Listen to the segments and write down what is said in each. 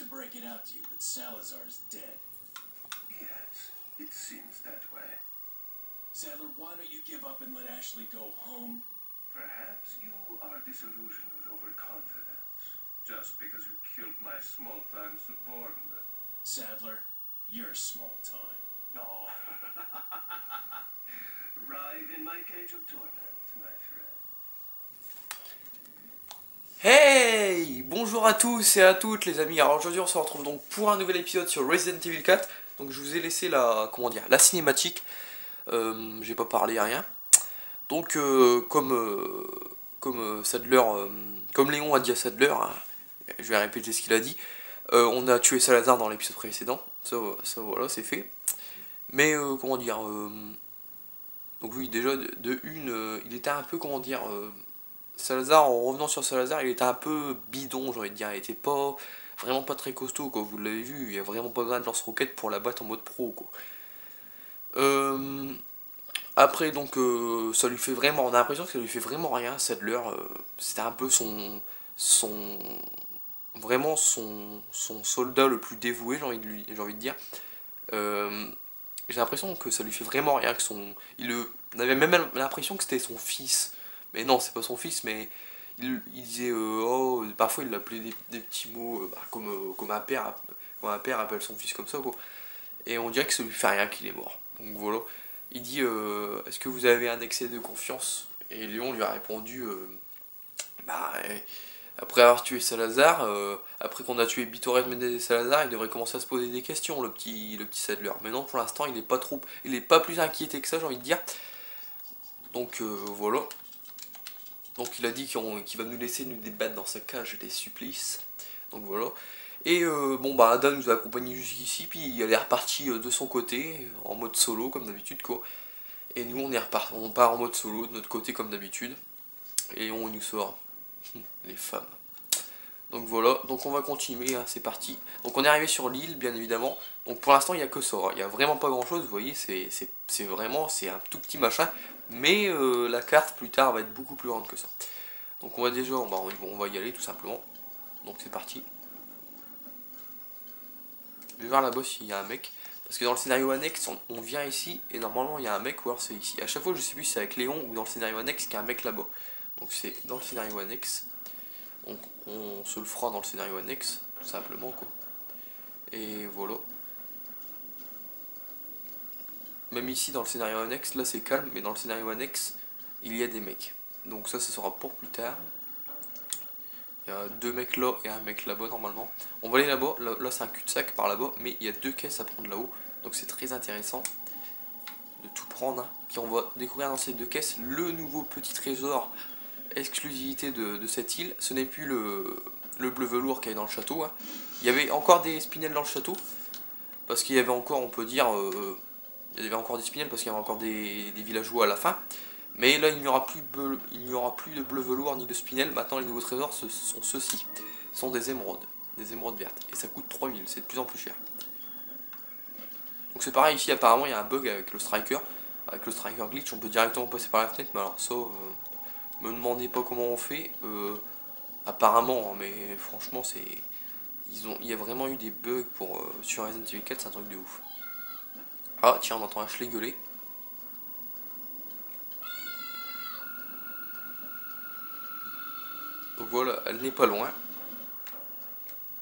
break it out to you, but Salazar's dead. Yes, it seems that way. Sadler, why don't you give up and let Ashley go home? Perhaps you are disillusioned with overconfidence, just because you killed my small-time subordinate. Sadler, you're small-time. Oh. Arrive in my cage of torment, my friend. Hey! Bonjour à tous et à toutes les amis. Alors aujourd'hui on se retrouve donc pour un nouvel épisode sur Resident Evil 4. Donc je vous ai laissé la, la cinématique. J'ai pas parlé rien. Donc comme Sadler, comme Léon a dit à Sadler, hein, je vais répéter ce qu'il a dit. On a tué Salazar dans l'épisode précédent. Ça voilà, c'est fait. Mais donc oui, déjà de une, il était un peu Salazar, en revenant sur Salazar, il était un peu bidon, j'ai envie de dire. Il était pas vraiment pas très costaud, quoi. Vous l'avez vu, il n'y a vraiment pas besoin de lance-roquette pour la battre en mode pro, quoi. Après, donc, ça lui fait vraiment. On a l'impression que ça lui fait vraiment rien, Sadler. C'était un peu vraiment son soldat le plus dévoué, j'ai envie de dire. J'ai l'impression que ça lui fait vraiment rien, on avait même l'impression que c'était son fils. Mais non, c'est pas son fils, mais il disait oh, parfois il l'appelait des petits mots comme un père appelle son fils comme ça, quoi. Et on dirait que ça lui fait rien qu'il est mort. Donc voilà. Il dit est-ce que vous avez un excès de confiance? Et Léon lui a répondu après avoir tué Salazar, après qu'on a tué Torres Méndez et Salazar, il devrait commencer à se poser des questions, le petit Sadler. Mais non, pour l'instant, il est pas plus inquiété que ça, j'ai envie de dire. Donc voilà. Donc il a dit qu'il va nous laisser nous débattre dans sa cage des supplices. Donc voilà. Et Adam nous a accompagnés jusqu'ici, puis il est reparti de son côté, en mode solo comme d'habitude, quoi. Et nous on part en mode solo de notre côté comme d'habitude. Et on nous sort les femmes. Donc voilà, donc on va continuer, hein, c'est parti. Donc on est arrivé sur l'île, bien évidemment. Donc pour l'instant il n'y a que ça, hein. Il n'y a vraiment pas grand chose, vous voyez, c'est un tout petit machin. Mais la carte plus tard va être beaucoup plus grande que ça. Donc on va déjà, on va y aller tout simplement. Donc c'est parti. Je vais voir là-bas s'il y a un mec. Parce que dans le scénario annexe, on vient ici et normalement il y a un mec ou alors c'est ici. À chaque fois je sais plus si c'est avec Léon ou dans le scénario annexe qu'il y a un mec là-bas. Donc c'est dans le scénario annexe. Donc on se le fera dans le scénario annexe, tout simplement, quoi. Et voilà. Même ici dans le scénario annexe, là c'est calme, mais dans le scénario annexe, il y a des mecs. Donc ça sera pour plus tard. Il y a deux mecs là et un mec là-bas normalement. On va aller là-bas, là c'est un cul-de-sac par là-bas, mais il y a deux caisses à prendre là-haut. Donc c'est très intéressant de tout prendre, hein. Puis on va découvrir dans ces deux caisses le nouveau petit trésor exclusivité de cette île. Ce n'est plus le bleu velours qu'il y avait dans le château, hein. Il y avait encore des spinels dans le château, parce qu'il y avait encore, on peut dire, il y avait encore des spinels parce qu'il y avait encore des villageois à la fin. Mais là, il n'y aura plus de bleu velours ni de spinel. Maintenant, les nouveaux trésors, ce sont ceux-ci. Ce sont des émeraudes vertes. Et ça coûte 3000, c'est de plus en plus cher. Donc c'est pareil ici, apparemment, il y a un bug avec le striker. Avec le striker glitch, on peut directement passer par la fenêtre, mais alors ça, me demandez pas comment on fait. Apparemment, hein, mais franchement, il y a vraiment eu des bugs sur Resident Evil 4, c'est un truc de ouf. Ah, tiens, on entend Ashley gueuler. Donc voilà, elle n'est pas loin.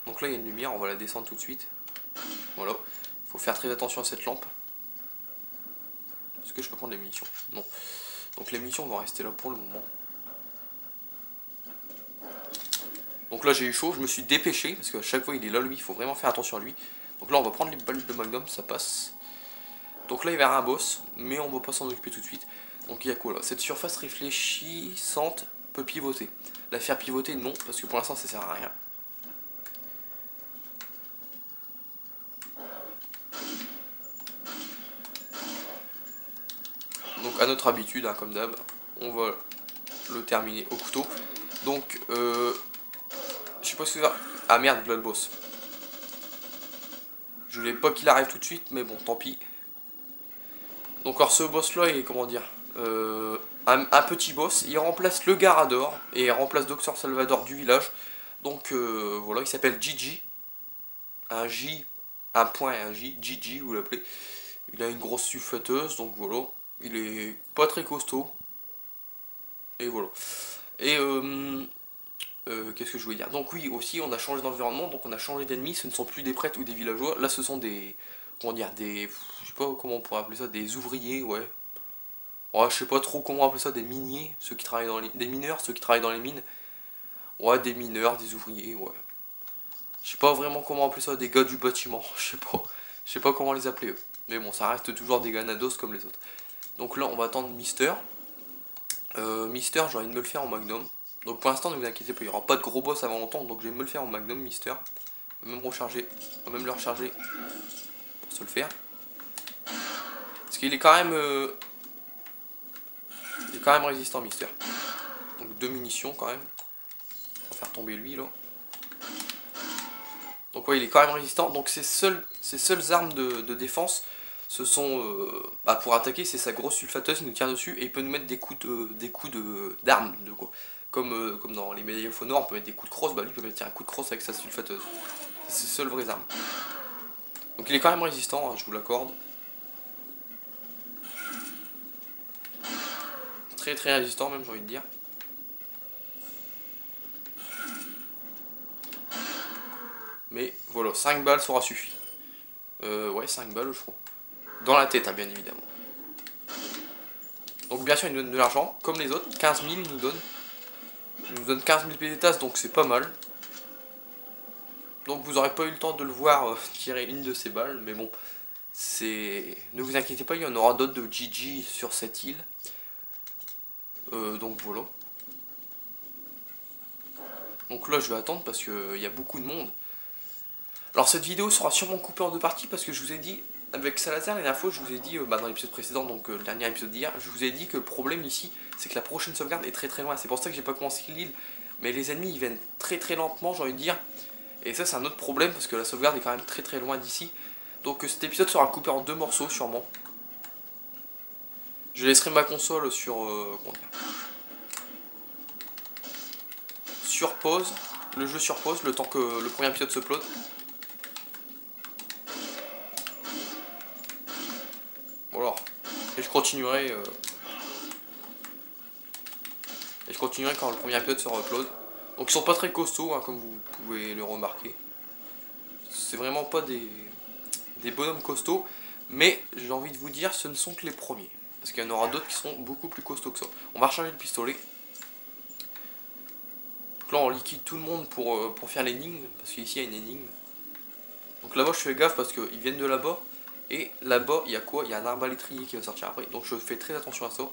Donc là, il y a une lumière, on va la descendre tout de suite. Voilà, il faut faire très attention à cette lampe. Est-ce que je peux prendre les munitions? Non. Donc les munitions vont rester là pour le moment. Donc là, j'ai eu chaud, je me suis dépêché, parce qu'à chaque fois, il est là, lui, il faut vraiment faire attention à lui. Donc là, on va prendre les balles de Magnum, ça passe. Donc là, il va y avoir un boss, mais on va pas s'en occuper tout de suite. Donc il y a quoi là? Cette surface réfléchissante peut pivoter. La faire pivoter, non, parce que pour l'instant, ça sert à rien. Donc à notre habitude, hein, comme d'hab, on va le terminer au couteau. Donc, je sais pas ce que ça va. Ah merde, là le boss. Je voulais pas qu'il arrive tout de suite, mais bon, tant pis. Donc alors ce boss là est, comment dire, un petit boss. Il remplace le Garador et il remplace Docteur Salvador du village. Donc voilà, il s'appelle Gigi. un J, un point et un J, GG vous l'appelez. Il a une grosse sulfateuse, donc voilà. Il est pas très costaud. Et voilà. Et qu'est-ce que je voulais dire? Donc oui, aussi, on a changé d'environnement, donc on a changé d'ennemis. Ce ne sont plus des prêtres ou des villageois. Là, ce sont des... Comment dire? Des... Je sais pas comment on pourrait appeler ça. Des ouvriers, ouais. Ouais, je sais pas trop comment appeler ça. Des miniers, ceux qui travaillent dans les... Des mineurs, ceux qui travaillent dans les mines. Ouais, des mineurs, des ouvriers, ouais. Je sais pas vraiment comment appeler ça. Des gars du bâtiment. Je sais pas. Je sais pas comment les appeler eux. Mais bon, ça reste toujours des ganados comme les autres. Donc là, on va attendre Mister. Mister, j'ai envie de me le faire en Magnum. Donc pour l'instant, ne vous inquiétez pas, il n'y aura pas de gros boss avant longtemps. Donc je vais me le faire en Magnum, Mister. On va même recharger. On va même le recharger pour se le faire. Parce qu'il est quand même... il est quand même résistant, Mister. Donc 2 munitions quand même. On va faire tomber lui là. Donc ouais, il est quand même résistant. Donc ses seules armes de défense, ce sont... pour attaquer, c'est sa grosse sulfateuse qui nous tire dessus. Et il peut nous mettre des coups d'armes. Comme dans les Medal of Honor, on peut mettre des coups de crosse. Bah lui, il peut mettre un coup de crosse avec sa sulfateuse. C'est ses seules vraies armes. Donc il est quand même résistant, hein, je vous l'accorde. Très très résistant même, j'ai envie de dire. Mais voilà, 5 balles sera suffi. Ouais, 5 balles je crois. Dans la tête, hein, bien évidemment. Donc bien sûr, il nous donne de l'argent, comme les autres. 15 000 il nous donne. Il nous donne 15 000 pesetas, donc c'est pas mal. Donc vous n'aurez pas eu le temps de le voir tirer une de ces balles, mais bon. Ne vous inquiétez pas, il y en aura d'autres de GG sur cette île. Donc voilà. Donc là je vais attendre parce qu'il y a beaucoup de monde. Alors cette vidéo sera sûrement coupée en 2 parties parce que je vous ai dit, avec Salazar la dernière fois, je vous ai dit, dans l'épisode précédent, donc le dernier épisode d'hier, je vous ai dit que le problème ici, c'est que la prochaine sauvegarde est très très loin. C'est pour ça que j'ai pas commencé l'île. Mais les ennemis ils viennent très très lentement, j'ai envie de dire. Et ça c'est un autre problème parce que la sauvegarde est quand même très très loin d'ici. Donc cet épisode sera coupé en 2 morceaux sûrement. Je laisserai ma console sur... comment dire, sur pause. Le jeu sur pause, le temps que le premier épisode se upload. Voilà. Et je continuerai... Et je continuerai quand le premier épisode sera upload. Donc ils sont pas très costauds, hein, comme vous pouvez le remarquer. C'est vraiment pas des bonhommes costauds. Mais j'ai envie de vous dire, ce ne sont que les premiers. Parce qu'il y en aura d'autres qui seront beaucoup plus costauds que ça. On va recharger le pistolet. Donc là on liquide tout le monde pour faire l'énigme. Parce qu'ici il y a une énigme. Donc là-bas je fais gaffe parce qu'ils viennent de là-bas. Et là-bas il y a quoi? Il y a un arbalétrier qui va sortir après. Donc je fais très attention à ça.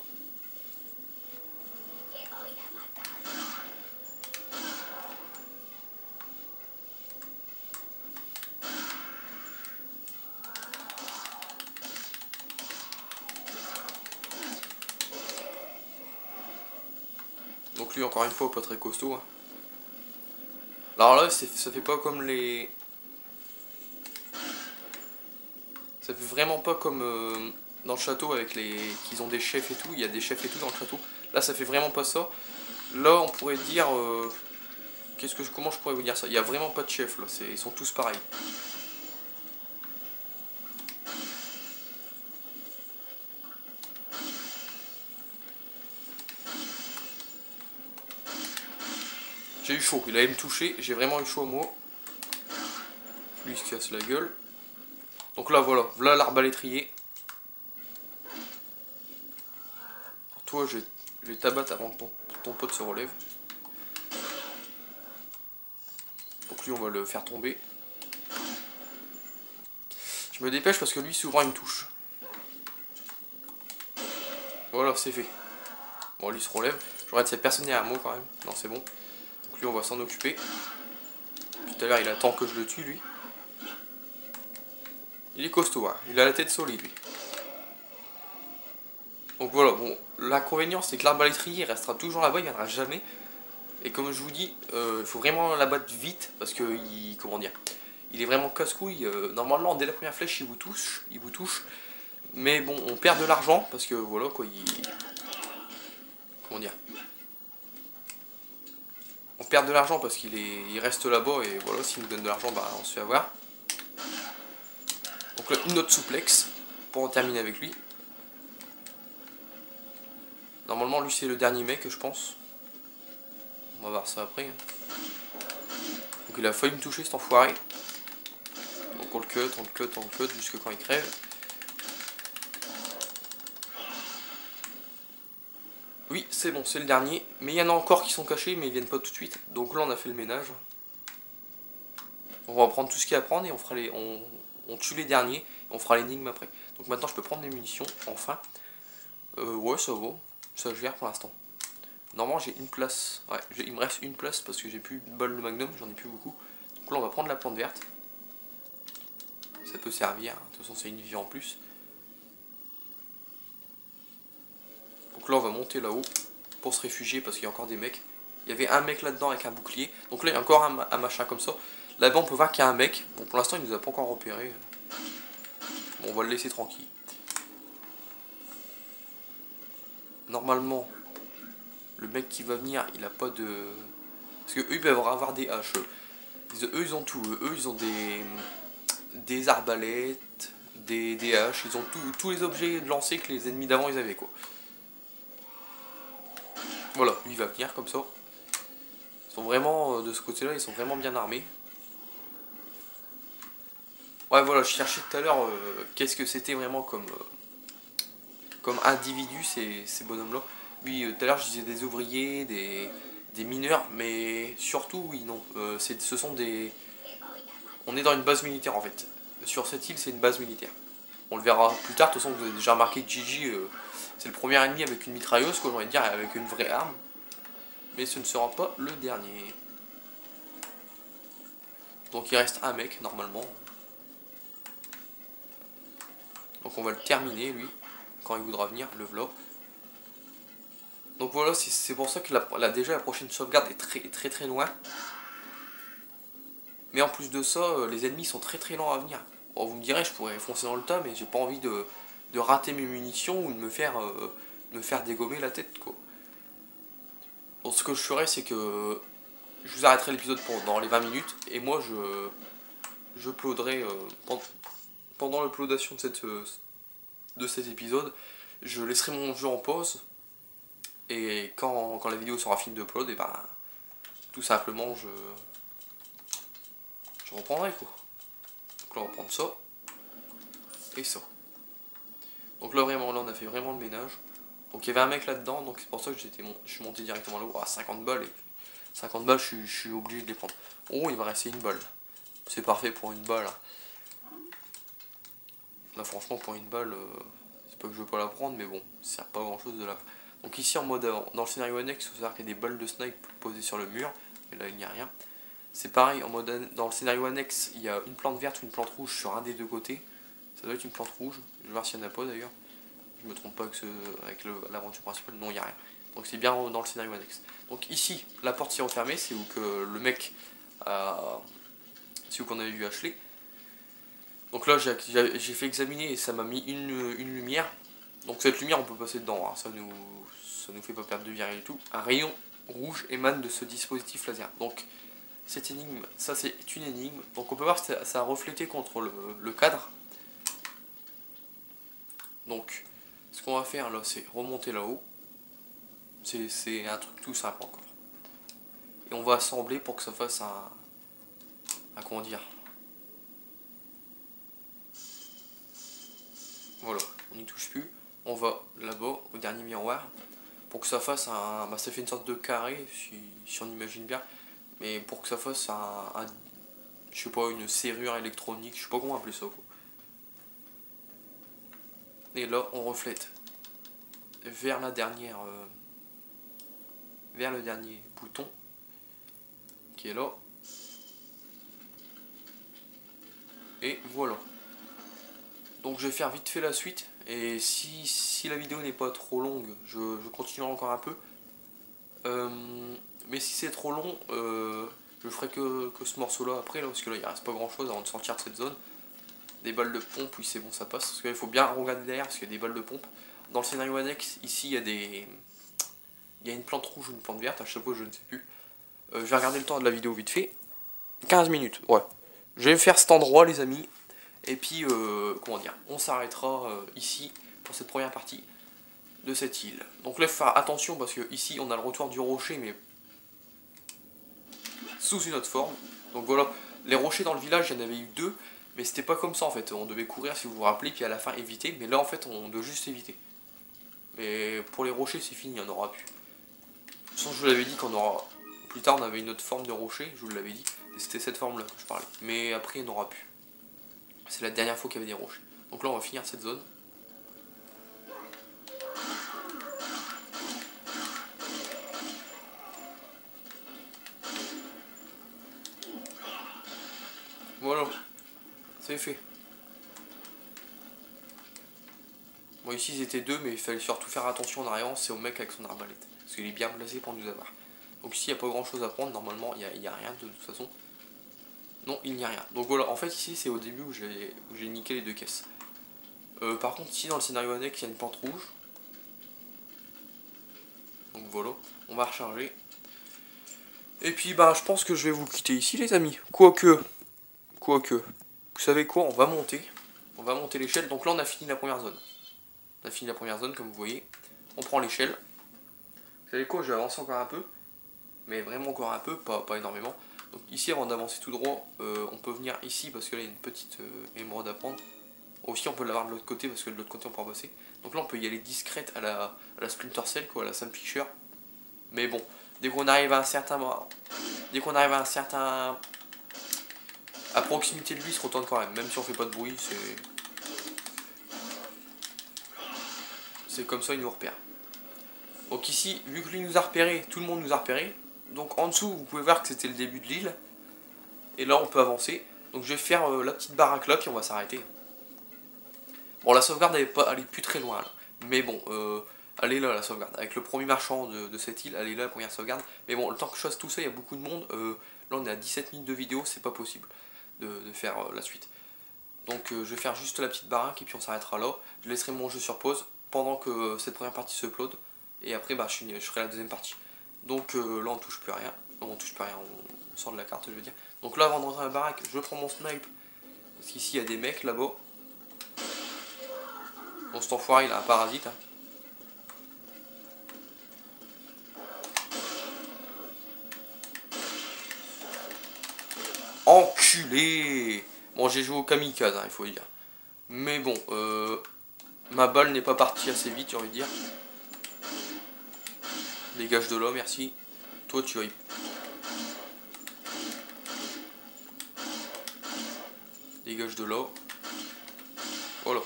Donc lui encore une fois pas très costaud. Hein. Alors là ça fait pas comme les... Ça fait vraiment pas comme dans le château avec les... qu'ils ont des chefs et tout. Il y a des chefs et tout dans le château. Là ça fait vraiment pas ça. Là on pourrait dire... comment je pourrais vous dire ça? Il y a vraiment pas de chef là. Ils sont tous pareils. J'ai eu chaud, il allait me toucher, j'ai vraiment eu chaud au mot. Lui il se casse la gueule. Donc là voilà, voilà l'arbalétrier. Toi je vais t'abattre avant que ton pote se relève. Donc lui on va le faire tomber. Je me dépêche parce que lui souvent il me touche. Voilà c'est fait. Bon lui il se relève. Je regarde cette personne derrière moi quand même. Non c'est bon. Donc lui on va s'en occuper. Tout à l'heure il attend que je le tue lui. Il est costaud, hein. Il a la tête solide lui. Donc voilà, bon, l'inconvénient c'est que l'arbalétrier restera toujours là-bas, il viendra jamais. Et comme je vous dis, il faut vraiment l'abattre vite parce que comment dire, il est vraiment casse-couille. Normalement dès la première flèche il vous touche. Mais bon, on perd de l'argent parce que voilà quoi, comment dire, on perd de l'argent parce qu'il reste là-bas et voilà, s'il nous donne de l'argent, bah on se fait avoir. Donc là, une autre souplex pour en terminer avec lui. Normalement, lui, c'est le dernier mec, je pense. On va voir ça après. Donc il a failli me toucher, cet enfoiré. Donc on le cut, jusque quand il crève. Oui, c'est bon, c'est le dernier. Mais il y en a encore qui sont cachés, mais ils viennent pas tout de suite. Donc là, on a fait le ménage. On va prendre tout ce qu'il y a à prendre et on fera on tue les derniers. Et on fera l'énigme après. Donc maintenant, je peux prendre mes munitions, enfin. Ouais, ça va. Ça gère pour l'instant. Normalement, j'ai une place. Ouais, il me reste une place parce que j'ai plus de balles de magnum, j'en ai plus beaucoup. Donc là, on va prendre la plante verte. Ça peut servir, de toute façon, c'est une vie en plus. Donc là, on va monter là-haut pour se réfugier parce qu'il y a encore des mecs. Il y avait un mec là-dedans avec un bouclier. Donc là, il y a encore un machin comme ça. Là-bas, on peut voir qu'il y a un mec. Bon, pour l'instant, il nous a pas encore repéré. Bon, on va le laisser tranquille. Normalement, le mec qui va venir, il a pas de... Parce que eux, ils peuvent avoir des haches. Eux, ils ont tout. Eux, ils ont des arbalètes, des haches. Ils ont tous les objets de lancer que les ennemis d'avant, ils avaient, quoi. Voilà, lui, il va venir comme ça. Ils sont vraiment, de ce côté-là, ils sont vraiment bien armés. Ouais, voilà, je cherchais tout à l'heure qu'est-ce que c'était vraiment comme individu, ces bonhommes-là. Oui, tout à l'heure, je disais des ouvriers, des mineurs, mais surtout, oui, non. Ce sont des... On est dans une base militaire, en fait. Sur cette île, c'est une base militaire. On le verra plus tard. De toute façon, vous avez déjà remarqué que Gigi, c'est le premier ennemi avec une mitrailleuse, quoi, j'ai envie de dire, avec une vraie arme. Mais ce ne sera pas le dernier. Donc il reste un mec, normalement. Donc on va le terminer, lui, quand il voudra venir, le vlog. Donc voilà, c'est pour ça que déjà la prochaine sauvegarde est très loin. Mais en plus de ça, les ennemis sont très lents à venir. Bon, vous me direz, je pourrais foncer dans le tas, mais j'ai pas envie de rater mes munitions ou de me faire dégommer la tête, quoi. Donc ce que je ferai, c'est que je vous arrêterai l'épisode dans les 20 minutes, et moi je uploaderai pendant l'uploadation de cet épisode, je laisserai mon jeu en pause, et quand la vidéo sera finie d'upload, et ben tout simplement je reprendrai, quoi. Donc là on va prendre ça et ça. Donc là vraiment, là on a fait vraiment le ménage. Donc il y avait un mec là-dedans, donc c'est pour ça que je suis monté directement là-haut à 50 balles, et 50 balles je suis obligé de les prendre. Oh, il va rester une balle. C'est parfait pour une balle. Là franchement pour une balle, c'est pas que je veux pas la prendre, mais bon, ça sert pas à grand chose de la... Donc ici en mode, dans le scénario annexe, il faut savoir qu'il y a des balles de snipe posées sur le mur, mais là il n'y a rien. C'est pareil, dans le scénario annexe, il y a une plante verte ou une plante rouge sur un des deux côtés. Ça doit être une plante rouge, je vais voir s'il n'y en a pas d'ailleurs. Je me trompe pas avec l'aventure principale, non il n'y a rien. Donc c'est bien dans le scénario annexe. Donc ici, la porte s'est refermée, c'est où que le mec c'est où qu'on avait vu Ashley. Donc là j'ai fait examiner et ça m'a mis une lumière. Donc cette lumière on peut passer dedans, hein. Ça nous fait pas perdre de vue rien du tout. Un rayon rouge émane de ce dispositif laser. Donc cette énigme, ça c'est une énigme. Donc on peut voir que ça a reflété contre le cadre. Donc ce qu'on va faire là, c'est remonter là-haut. C'est un truc tout simple encore. Et on va assembler pour que ça fasse comment dire. Voilà, on n'y touche plus. On va là-bas, au dernier miroir, pour que ça fasse bah ça fait une sorte de carré, si on imagine bien. Mais pour que ça fasse je sais pas, une serrure électronique, je sais pas comment appeler ça, quoi. Et là, on reflète vers le dernier bouton qui est là. Et voilà. Donc je vais faire vite fait la suite. Et si la vidéo n'est pas trop longue, je continuerai encore un peu. Mais si c'est trop long, je ferai que ce morceau là après, là, parce que là il reste pas grand chose avant de sortir de cette zone. Des balles de pompe, oui c'est bon, ça passe. Parce qu'il faut bien regarder derrière, parce qu'il y a des balles de pompe. Dans le scénario annexe, ici il y a une plante rouge ou une plante verte, à chaque fois je ne sais plus. Je vais regarder le temps de la vidéo vite fait. 15 minutes, ouais. Je vais faire cet endroit les amis. Et puis, comment dire, on s'arrêtera ici pour cette première partie de cette île. Donc là, il faut faire attention parce que ici, on a le retour du rocher, mais sous une autre forme. Donc voilà, les rochers dans le village, il y en avait eu 2, mais c'était pas comme ça en fait. On devait courir si vous vous rappelez, puis à la fin éviter. Mais là, en fait, on doit juste éviter. Mais pour les rochers, c'est fini, il n'y en aura plus. De toute façon, je vous l'avais dit qu'on aura... Plus tard, on avait une autre forme de rocher, je vous l'avais dit. Et c'était cette forme-là que je parlais. Mais après, il n'y en aura plus. C'est la dernière fois qu'il y avait des rochers. Donc là, on va finir cette zone. Voilà, c'est fait. Bon, ici ils étaient 2, mais il fallait surtout faire attention en arrière, c'est au mec avec son arbalète. Parce qu'il est bien placé pour nous avoir. Donc ici il n'y a pas grand chose à prendre, normalement il n'y a rien de toute façon. Non, il n'y a rien. Donc voilà, en fait ici c'est au début où j'ai niqué les 2 caisses. Par contre ici dans le scénario annexe il y a une plante rouge. Donc voilà, on va recharger. Et puis bah je pense que je vais vous quitter ici les amis. Quoique, vous savez quoi, on va monter l'échelle. Donc là on a fini la première zone. On a fini la première zone comme vous voyez. On prend l'échelle. Vous savez quoi, je vais avancer encore un peu. Mais vraiment encore un peu, pas énormément. Donc ici avant d'avancer tout droit, on peut venir ici parce que là il y a une petite émeraude à prendre. Aussi on peut l'avoir de l'autre côté parce que de l'autre côté on peut passer. Donc là on peut y aller discrète à la Splinter Cell, quoi, à la Sam Fisher. Mais bon, dès qu'on arrive à un certain... à proximité de lui, il se retourne quand même. Même si on fait pas de bruit, c'est comme ça, il nous repère. Donc ici, vu que lui nous a repéré, tout le monde nous a repéré. Donc en dessous, vous pouvez voir que c'était le début de l'île. Et là, on peut avancer. Donc je vais faire la petite baraque là, puis on va s'arrêter. Bon, la sauvegarde, elle est plus très loin là. Mais bon, elle est là la sauvegarde. Avec le premier marchand de cette île, elle est là la première sauvegarde. Mais bon, le temps que je fasse tout ça, il y a beaucoup de monde. Là, on est à 17 minutes de vidéo, c'est pas possible de faire la suite. Donc je vais faire juste la petite baraque et puis on s'arrêtera là. Je laisserai mon jeu sur pause pendant que cette première partie se upload. Et après, bah, je ferai la deuxième partie. Donc là, on touche plus rien. Non, on touche plus rien, on sort de la carte, je veux dire. Donc là, avant de rentrer dans la baraque, je prends mon snipe. Parce qu'ici, il y a des mecs là-bas. Bon, cet enfoiré, il a un parasite. Hein. Enculé! Bon, j'ai joué au kamikaze, hein, il faut dire. Mais bon, ma balle n'est pas partie assez vite, j'ai envie de dire. Dégage de là, merci. Toi, tu ailles. Dégage de là. Voilà.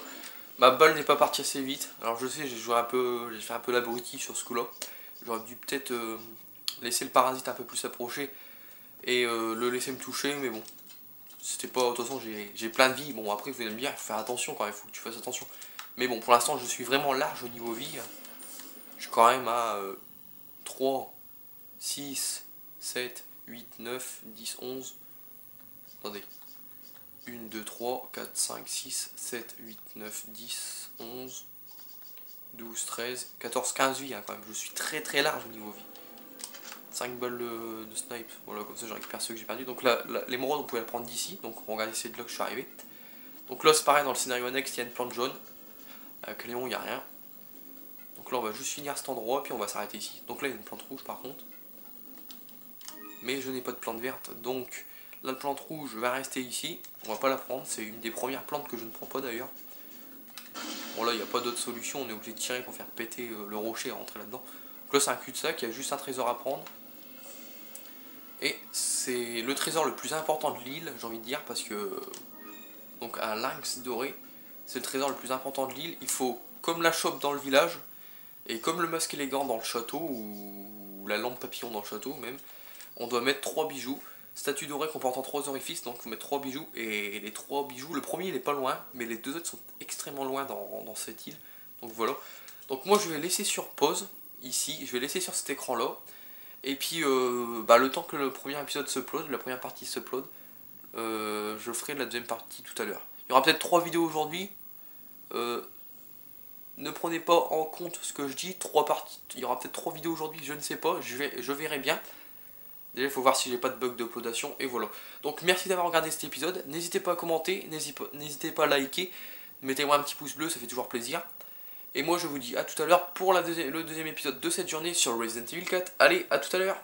Ma balle n'est pas partie assez vite. Alors je sais, j'ai fait un peu l'abruti sur ce coup-là. J'aurais dû peut-être laisser le parasite un peu plus s'approcher et le laisser me toucher, mais bon. C'était pas... De toute façon, j'ai plein de vie. Bon, après, vous allez me dire, il faut faire attention quand même, il faut que tu fasses attention. Mais bon, pour l'instant, je suis vraiment large au niveau vie. Je suis quand même à 3, 6, 7, 8, 9, 10, 11. Attendez. 1, 2, 3, 4, 5, 6, 7, 8, 9, 10, 11, 12, 13, 14, 15 vies hein, quand même. Je suis très très large au niveau vie. 5 balles de snipe. Voilà, comme ça je récupère ceux que j'ai perdus. Donc là, l'émeraude on pouvait la prendre d'ici. Donc regardez, c'est de là que je suis arrivé. Donc là c'est pareil, dans le scénario annexe il y a une plante jaune. Avec Léon il n'y a rien. Donc là on va juste finir cet endroit puis on va s'arrêter ici. Donc là il y a une plante rouge par contre. Mais je n'ai pas de plante verte. Donc la plante rouge va rester ici. On va pas la prendre. C'est une des premières plantes que je ne prends pas d'ailleurs. Bon là il n'y a pas d'autre solution. On est obligé de tirer pour faire péter le rocher et rentrer là-dedans. Donc là c'est un cul-de-sac. Il y a juste un trésor à prendre. Et c'est le trésor le plus important de l'île, j'ai envie de dire, parce que donc un lynx doré, c'est le trésor le plus important de l'île. Il faut, comme la chope dans le village, et comme le masque élégant dans le château, ou la lampe papillon dans le château même, on doit mettre 3 bijoux. Statue dorée comportant 3 orifices, donc il faut mettre 3 bijoux, et les 3 bijoux, le premier il est pas loin, mais les 2 autres sont extrêmement loin dans cette île. Donc voilà. Donc moi je vais laisser sur pause, ici, je vais laisser sur cet écran là. Et puis, le temps que le premier épisode s'upload, la première partie s'upload, je ferai la deuxième partie tout à l'heure. Il y aura peut-être 3 vidéos aujourd'hui. Ne prenez pas en compte ce que je dis. 3 parties. Il y aura peut-être 3 vidéos aujourd'hui, je ne sais pas. Je verrai bien. Déjà, il faut voir si j'ai pas de bug d'uploadation, et voilà. Donc, merci d'avoir regardé cet épisode. N'hésitez pas à commenter, n'hésitez pas à liker. Mettez-moi un petit pouce bleu, ça fait toujours plaisir. Et moi, je vous dis à tout à l'heure pour le deuxième épisode de cette journée sur Resident Evil 4. Allez, à tout à l'heure.